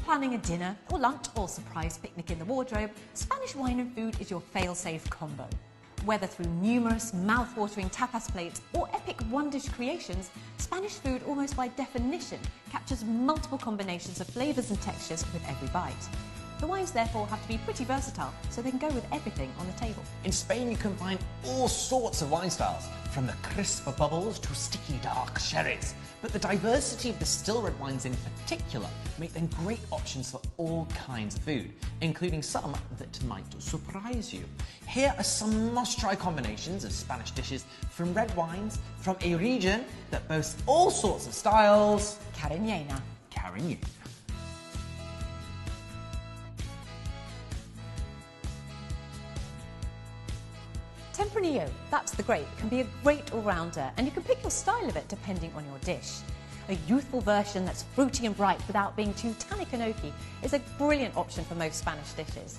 planning a dinner or lunch or surprise picnic in the wardrobe, Spanish wine and food is your fail-safe combo. Whether through numerous mouth-watering tapas plates or epic one-dish creations, Spanish food almost by definition captures multiple combinations of flavours and textures with every bite. The wines therefore have to be pretty versatile, so they can go with everything on the table. In Spain you can find all sorts of wine styles, from the crisp bubbles to sticky dark sherries. But the diversity of the still red wines in particular make them great options for all kinds of food, including some that might surprise you. Here are some must-try combinations of Spanish dishes from red wines from a region that boasts all sorts of styles. Cariñena. Cariñena. Tempranillo, that's the grape, can be a great all-rounder, and you can pick your style of it depending on your dish. A youthful version that's fruity and bright without being too tannic and oaky is a brilliant option for most Spanish dishes.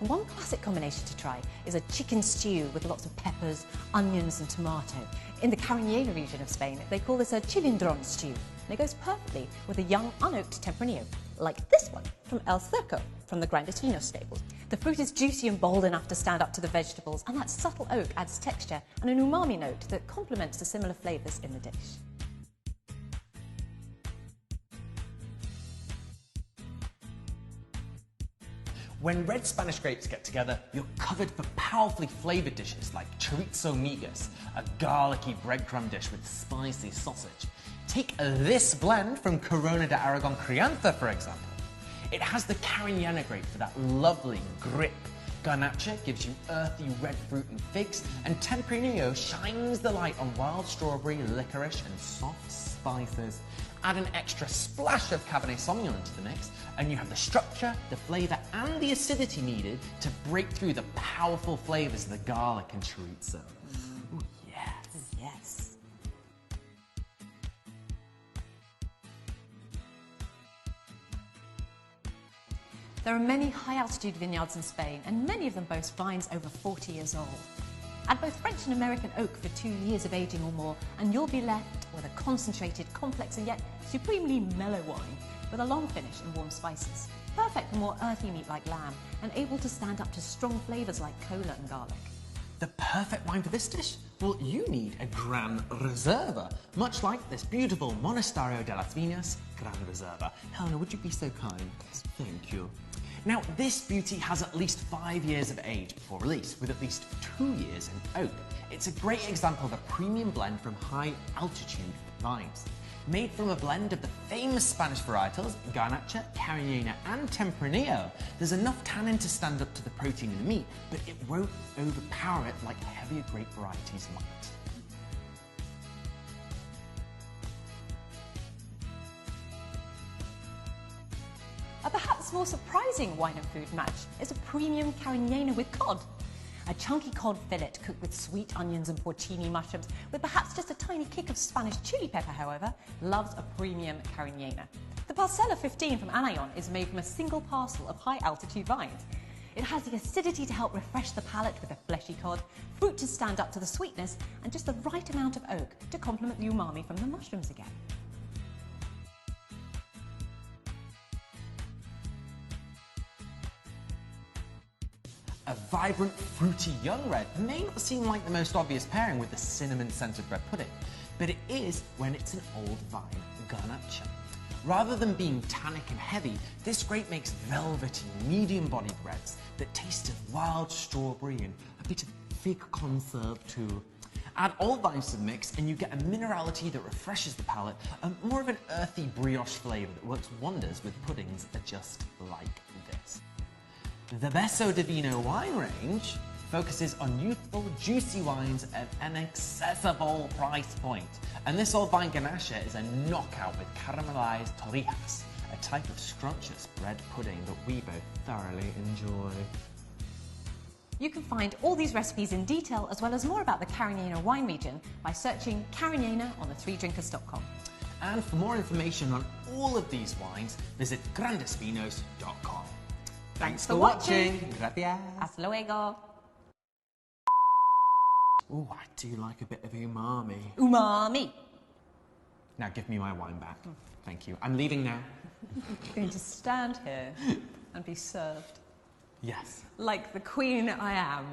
And one classic combination to try is a chicken stew with lots of peppers, onions and tomato. In the Cariñena region of Spain, they call this a chilindron stew, and it goes perfectly with a young, unoaked Tempranillo, like this one from El Cerco, from the Grandes Vinos stables. The fruit is juicy and bold enough to stand up to the vegetables, and that subtle oak adds texture and an umami note that complements the similar flavours in the dish. When red Spanish grapes get together, you're covered for powerfully flavoured dishes like chorizo migas, a garlicky breadcrumb dish with spicy sausage. Take this blend from Corona de Aragon Crianza, for example. It has the Cariñena grape for that lovely grip. Garnacha gives you earthy red fruit and figs, and Tempranillo shines the light on wild strawberry, licorice and soft spices. Add an extra splash of Cabernet Sauvignon into the mix, and you have the structure, the flavour and the acidity needed to break through the powerful flavours of the garlic and chorizo. Ooh, yes. Yes. There are many high-altitude vineyards in Spain, and many of them boast vines over 40 years old. Add both French and American oak for 2 years of aging or more, and you'll be left with a concentrated, complex and yet supremely mellow wine with a long finish and warm spices. Perfect for more earthy meat like lamb, and able to stand up to strong flavours like cola and garlic. The perfect wine for this dish? Well, you need a Gran Reserva, much like this beautiful Monasterio de las Viñas Gran Reserva. Helena, would you be so kind? Thank you. Now, this beauty has at least 5 years of age before release, with at least 2 years in oak. It's a great example of a premium blend from high-altitude vines. Made from a blend of the famous Spanish varietals, Garnacha, Cariñena and Tempranillo, there's enough tannin to stand up to the protein in the meat, but it won't overpower it like heavier grape varieties might. A perhaps more surprising wine and food match is a premium Cariñena with cod. A chunky cod fillet cooked with sweet onions and porcini mushrooms, with perhaps just a tiny kick of Spanish chili pepper, however, loves a premium Cariñena. The Parcella 15 from Anayon is made from a single parcel of high-altitude vines. It has the acidity to help refresh the palate with a fleshy cod, fruit to stand up to the sweetness, and just the right amount of oak to complement the umami from the mushrooms again. A vibrant, fruity young red may not seem like the most obvious pairing with the cinnamon-scented red pudding, but it is when it's an old vine Garnacha. Rather than being tannic and heavy, this grape makes velvety, medium-bodied reds that taste of wild strawberry and a bit of fig conserve too. Add old vines to the mix and you get a minerality that refreshes the palate, and more of an earthy brioche flavour that works wonders with puddings just like this. The Beso de Vino wine range focuses on youthful, juicy wines at an accessible price point. And this old vine Garnacha is a knockout with caramelized torrijas, a type of scrumptious bread pudding that we both thoroughly enjoy. You can find all these recipes in detail, as well as more about the Cariñena wine region, by searching Cariñena on the3drinkers.com. And for more information on all of these wines, visit grandesvinos.com. Thanks for watching. Gracias. Hasta luego. Oh, I do like a bit of umami. Umami. Now give me my wine back. Thank you. I'm leaving now. going to stand here and be served Yes. like the queen I am.